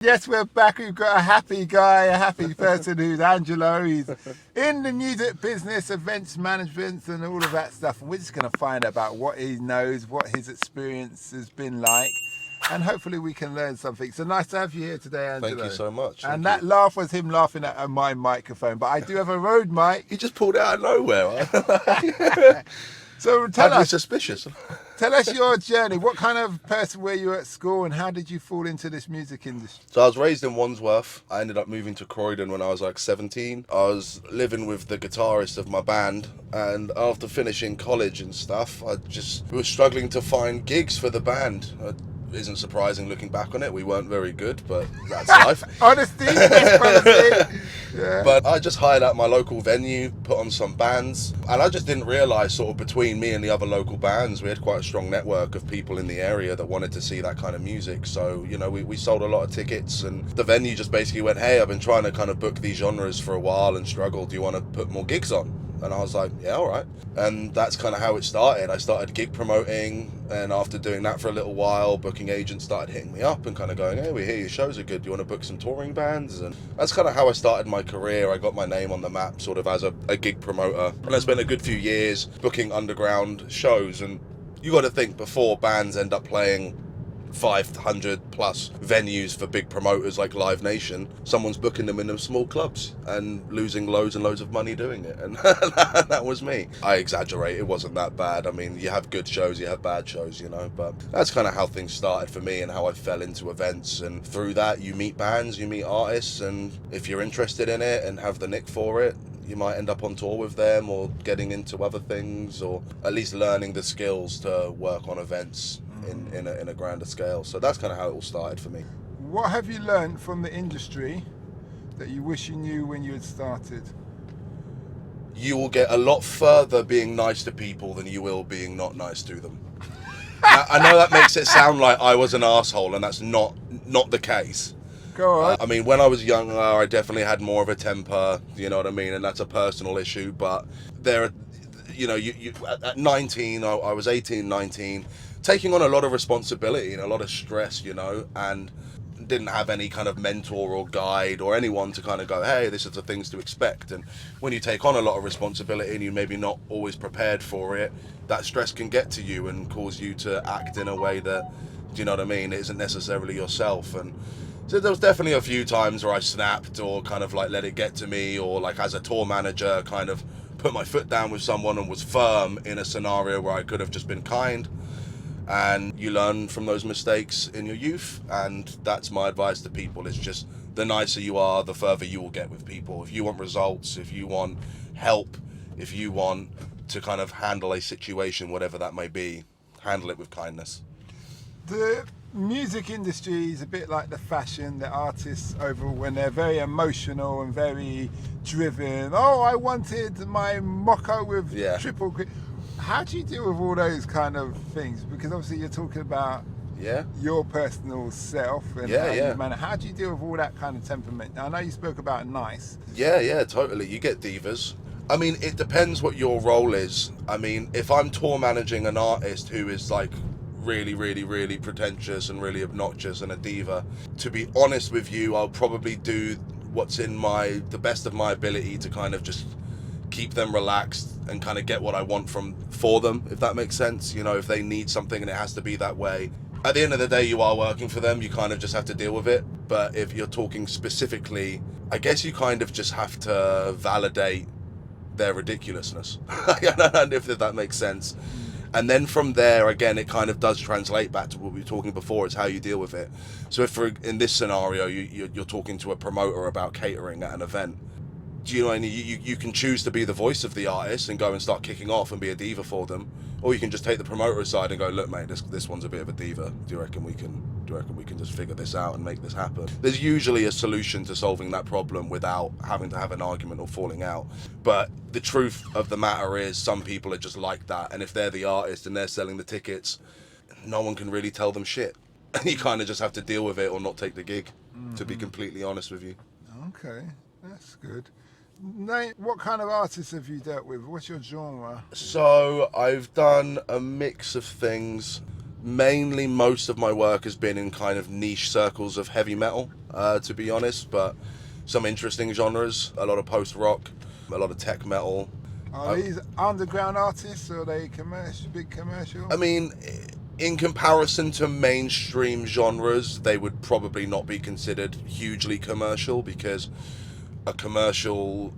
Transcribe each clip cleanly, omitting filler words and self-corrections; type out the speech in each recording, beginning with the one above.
Yes, we're back. We've got a happy guy, a happy person who's Angelo. He's in the music business, events management and all of that stuff. And we're just going to find out about what he knows, what his experience has been like. And hopefully we can learn something. So nice to have you here today, Angelo. Thank you so much. And that laugh was him laughing at my microphone. But I do have a Rode mic. He just pulled it out of nowhere. So tell us, suspicious. Tell us your journey. What kind of person were you at school and how did you fall into this music industry? So I was raised in Wandsworth. I ended up moving to Croydon when I was like 17. I was living with the guitarist of my band, and after finishing college and stuff, we were struggling to find gigs for the band. Isn't surprising looking back on it. We weren't very good, but that's life. Honesty, best policy. Yeah. But I just hired out my local venue, put on some bands, and I just didn't realise sort of between me and the other local bands, we had quite a strong network of people in the area that wanted to see that kind of music. So, you know, we sold a lot of tickets, and the venue just basically went, hey, I've been trying to kind of book these genres for a while and struggled. Do you want to put more gigs on? And I was like, yeah, all right. And that's kind of how it started. I started gig promoting, and after doing that for a little while, booking agents started hitting me up and kind of going, hey, we hear your shows are good. Do you want to book some touring bands? And that's kind of how I started my career. I got my name on the map sort of as a gig promoter. And I spent a good few years booking underground shows. And you got to think, before bands end up playing 500 plus venues for big promoters like Live Nation, someone's booking them in them small clubs and losing loads and loads of money doing it. And that was me. I exaggerate, it wasn't that bad. I mean, you have good shows, you have bad shows, you know, but that's kind of how things started for me and how I fell into events. And through that, you meet bands, you meet artists, and if you're interested in it and have the nick for it, you might end up on tour with them or getting into other things, or at least learning the skills to work on events in a grander scale. So that's kind of how it all started for me. What have you learned from the industry that you wish you knew when you had started? You will get a lot further being nice to people than you will being not nice to them. Now, I know that makes it sound like I was an asshole, and that's not the case. Go on. I mean, when I was younger, I definitely had more of a temper, you know what I mean, and that's a personal issue. But there are, you know, you at 19, I was 18, 19, taking on a lot of responsibility and a lot of stress, you know, and didn't have any kind of mentor or guide or anyone to kind of go, hey, this is the things to expect. And when you take on a lot of responsibility and you're maybe not always prepared for it, that stress can get to you and cause you to act in a way that, do you know what I mean, it isn't necessarily yourself. And so there was definitely a few times where I snapped or kind of like let it get to me, or like as a tour manager kind of put my foot down with someone and was firm in a scenario where I could have just been kind. And you learn from those mistakes in your youth, and that's my advice to people, is just the nicer you are, the further you will get with people. If you want results, if you want help, if you want to kind of handle a situation, whatever that may be, handle it with kindness. The music industry is a bit like the fashion, the artists overall, when they're very emotional and very driven. Oh, I wanted my mocha with triple cream. How do you deal with all those kind of things? Because obviously you're talking about your personal self and how do you deal with all that kind of temperament? Now, I know you spoke about nice. Yeah, totally. You get divas. I mean, it depends what your role is. I mean, if I'm tour managing an artist who is like really, really, really pretentious and really obnoxious and a diva, to be honest with you, I'll probably do what's in the best of my ability to kind of just keep them relaxed and kind of get what I want for them, if that makes sense. You know, if they need something and it has to be that way, at the end of the day, you are working for them. You kind of just have to deal with it. But if you're talking specifically, I guess you kind of just have to validate their ridiculousness, if that makes sense. And then from there, again, it kind of does translate back to what we were talking before. It's how you deal with it. So if in this scenario, you're talking to a promoter about catering at an event, do you know, you can choose to be the voice of the artist and go and start kicking off and be a diva for them, or you can just take the promoter aside and go, look, mate, this one's a bit of a diva. Do you reckon we can just figure this out and make this happen? There's usually a solution to solving that problem without having to have an argument or falling out. But the truth of the matter is, some people are just like that, and if they're the artist and they're selling the tickets, no one can really tell them shit. And you kind of just have to deal with it or not take the gig, to be completely honest with you. Okay, that's good. Nate, what kind of artists have you dealt with? What's your genre? So I've done a mix of things. Mainly, most of my work has been in kind of niche circles of heavy metal, to be honest, but some interesting genres, a lot of post-rock, a lot of tech metal. Are these underground artists, or are they big commercial? I mean, in comparison to mainstream genres, they would probably not be considered hugely commercial, because a commercial,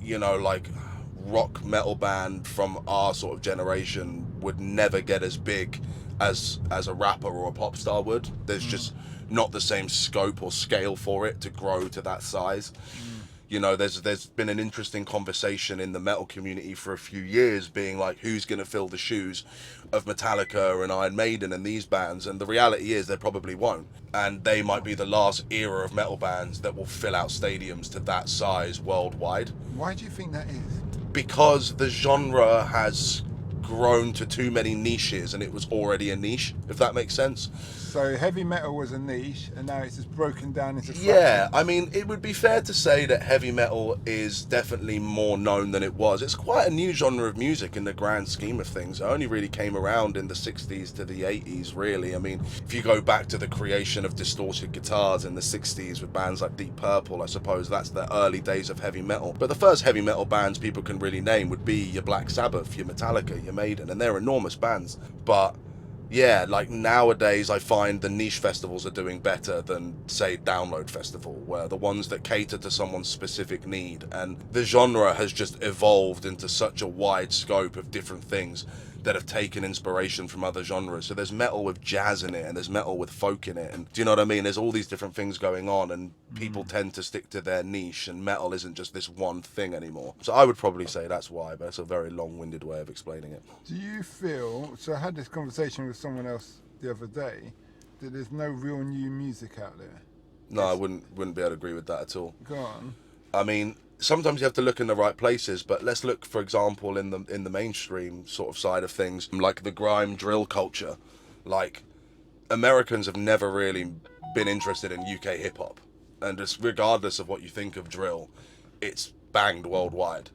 like rock metal band from our sort of generation would never get as big as a rapper or a pop star would. There's just not the same scope or scale for it to grow to that size. There's been an interesting conversation in the metal community for a few years, being like, who's going to fill the shoes of Metallica and Iron Maiden and these bands? And the reality is they probably won't. And they might be the last era of metal bands that will fill out stadiums to that size worldwide. Why do you think that is? Because the genre has grown to too many niches, and it was already a niche, if that makes sense. So heavy metal was a niche, and now it's just broken down into fractions. Yeah, I mean, it would be fair to say that heavy metal is definitely more known than it was. It's quite a new genre of music in the grand scheme of things. It only really came around in the 60s to the 80s, really. I mean, if you go back to the creation of distorted guitars in the 60s with bands like Deep Purple, I suppose that's the early days of heavy metal. But the first heavy metal bands people can really name would be your Black Sabbath, your Metallica, your Maiden, and they're enormous bands. But yeah, like nowadays I find the niche festivals are doing better than, say, Download Festival, where the ones that cater to someone's specific need. And the genre has just evolved into such a wide scope of different things that have taken inspiration from other genres. So there's metal with jazz in it, and there's metal with folk in it, and do you know what I mean? There's all these different things going on, and people tend to stick to their niche, and metal isn't just this one thing anymore. So I would probably say that's why, but it's a very long-winded way of explaining it. Do you feel, so I had this conversation with someone else the other day, that there's no real new music out there? No, I wouldn't be able to agree with that at all. Go on. I mean, sometimes you have to look in the right places, but let's look, for example, in the mainstream sort of side of things, like the grime drill culture. Like, Americans have never really been interested in UK hip-hop, and just regardless of what you think of drill, it's banged worldwide.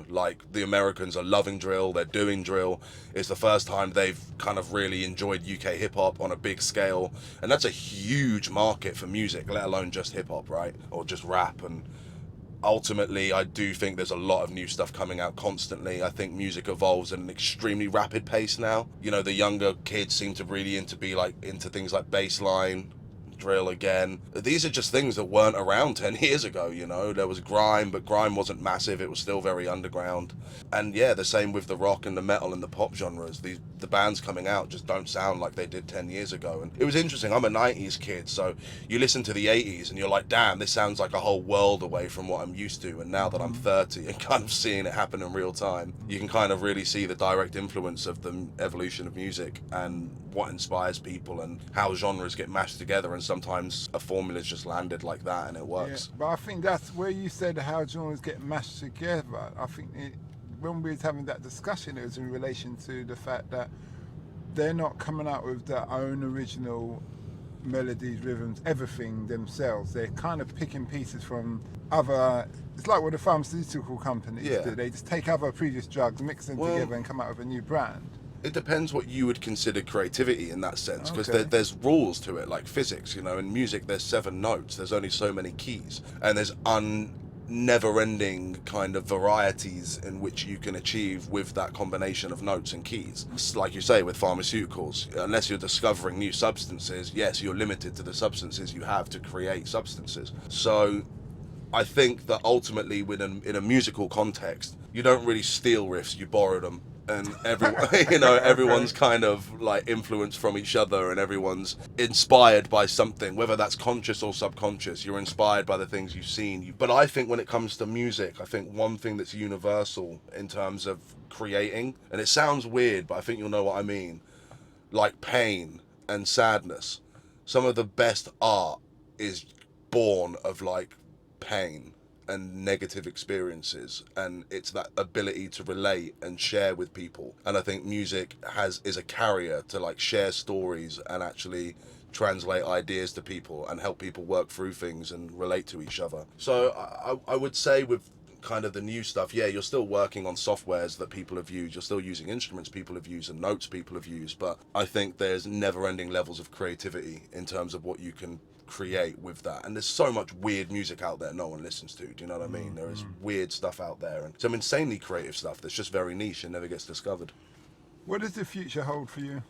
Like, the Americans are loving drill, they're doing drill. It's the first time they've kind of really enjoyed UK hip-hop on a big scale, and that's a huge market for music, let alone just hip-hop, right? Or just rap. And ultimately, I do think there's a lot of new stuff coming out constantly. I think music evolves at an extremely rapid pace now. The younger kids seem to really into things like bassline, drill again. These are just things that weren't around 10 years ago. There was grime, but grime wasn't massive. It was still very underground. And yeah, the same with the rock and the metal and the pop genres. The bands coming out just don't sound like they did 10 years ago. And it was interesting. I'm a 90s kid, so you listen to the 80s and you're like, damn, this sounds like a whole world away from what I'm used to. And now that I'm 30 and kind of seeing it happen in real time, you can kind of really see the direct influence of the evolution of music and what inspires people and how genres get mashed together, and sometimes a formula's just landed like that and it works. Yeah, but I think that's where you said how genres get mashed together. I think when we was having that discussion, it was in relation to the fact that they're not coming out with their own original melodies, rhythms, everything themselves. They're kind of picking pieces from other. It's like what the pharmaceutical companies do. They just take other previous drugs, mix them together, and come out with a new brand. It depends what you would consider creativity in that sense, because there's rules to it, like physics. In music there's 7 notes, there's only so many keys, and there's never-ending kind of varieties in which you can achieve with that combination of notes and keys. It's like you say with pharmaceuticals, unless you're discovering new substances, yes, you're limited to the substances you have to create substances. So I think that ultimately, in a musical context, you don't really steal riffs, you borrow them. And everyone's kind of like influenced from each other, and everyone's inspired by something, whether that's conscious or subconscious. You're inspired by the things you've seen. But I think when it comes to music, I think one thing that's universal in terms of creating, and it sounds weird, but I think you'll know what I mean, like pain and sadness. Some of the best art is born of like pain and negative experiences, and it's that ability to relate and share with people. And I think music is a carrier to like share stories and actually translate ideas to people and help people work through things and relate to each other. So I would say with kind of the new stuff, yeah, you're still working on softwares that people have used. You're still using instruments people have used and notes people have used. But I think there's never-ending levels of creativity in terms of what you can create with that. And there's so much weird music out there no one listens to. Do you know what I mean? There is weird stuff out there, and some insanely creative stuff that's just very niche and never gets discovered. What does the future hold for you?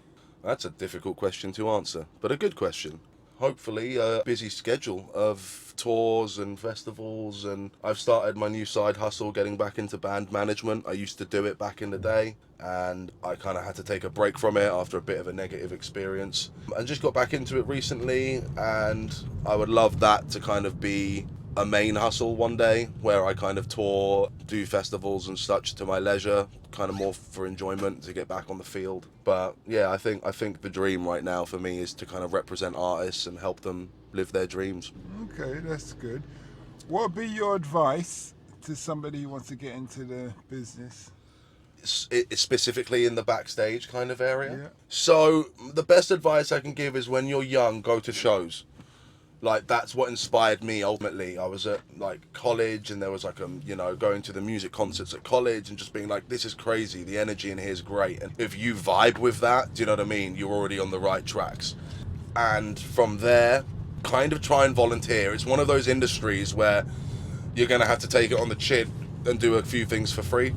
That's a difficult question to answer, but a good question. Hopefully a busy schedule of tours and festivals, and I've started my new side hustle, getting back into band management. I used to do it back in the day, and I kind of had to take a break from it after a bit of a negative experience, and just got back into it recently. And I would love that to kind of be a main hustle one day, where I kind of tour, do festivals and such to my leisure, kind of more for enjoyment, to get back on the field. But yeah, I think the dream right now for me is to kind of represent artists and help them live their dreams. Okay, that's good. What would be your advice to somebody who wants to get into the business? It's specifically in the backstage kind of area. Yeah. So the best advice I can give is, when you're young, go to shows. Like, that's what inspired me ultimately. I was at like college, and there was like going to the music concerts at college and just being like, this is crazy, the energy in here is great. And if you vibe with that, do you know what I mean, you're already on the right tracks. And from there, kind of try and volunteer. It's one of those industries where you're gonna have to take it on the chin and do a few things for free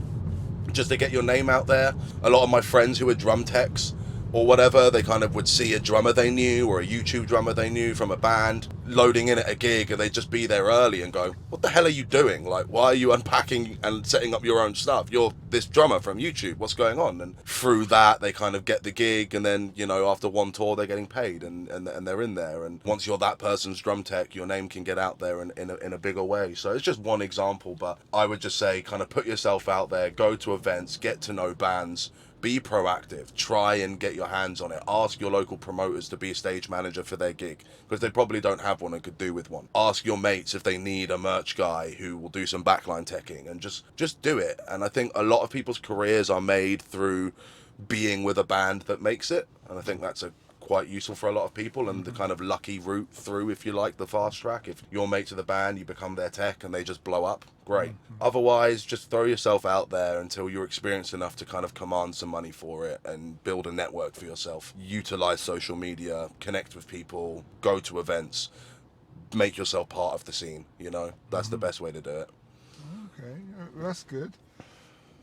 just to get your name out there. A lot of my friends who are drum techs or whatever, they kind of would see a drummer they knew or a YouTube drummer they knew from a band loading in at a gig, and they'd just be there early and go, what the hell are you doing? Like, why are you unpacking and setting up your own stuff? You're this drummer from YouTube, what's going on? And through that, they kind of get the gig, and then, after one tour, they're getting paid, and they're in there. And once you're that person's drum tech, your name can get out there in a bigger way. So it's just one example, but I would just say, kind of put yourself out there, go to events, get to know bands, be proactive, try and get your hands on it. Ask your local promoters to be a stage manager for their gig, because they probably don't have one and could do with one. Ask your mates if they need a merch guy who will do some backline teching, and just do it. And I think a lot of people's careers are made through being with a band that makes it, and I think that's quite useful for a lot of people, and the kind of lucky route through, if you like, the fast track. If you're mates with a band, you become their tech and they just blow up, great. Otherwise, just throw yourself out there until you're experienced enough to kind of command some money for it and build a network for yourself. Utilize social media, connect with people, go to events, make yourself part of the scene. That's the best way to do it. Okay, that's good.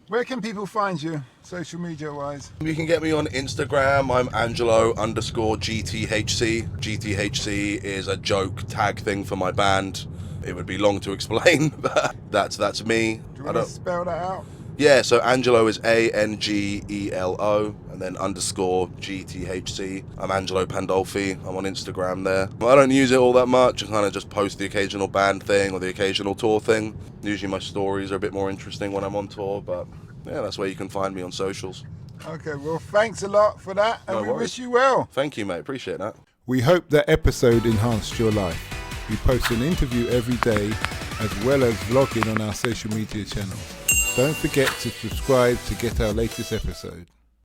Where can people find you, social media wise? You can get me on Instagram. I'm Angelo_GTHC. GTHC is a joke tag thing for my band. It would be long to explain, but that's me. Do you want to spell that out? Yeah, so Angelo is ANGELO and then _GTHC. I'm Angelo Pandolfi. I'm on Instagram there. I don't use it all that much. I kind of just post the occasional band thing or the occasional tour thing. Usually my stories are a bit more interesting when I'm on tour, but yeah, that's where you can find me on socials. Okay, well, thanks a lot for that, and we wish you well. Thank you, mate. Appreciate that. We hope that episode enhanced your life. We post an interview every day, as well as vlogging on our social media channels. Don't forget to subscribe to get our latest episode.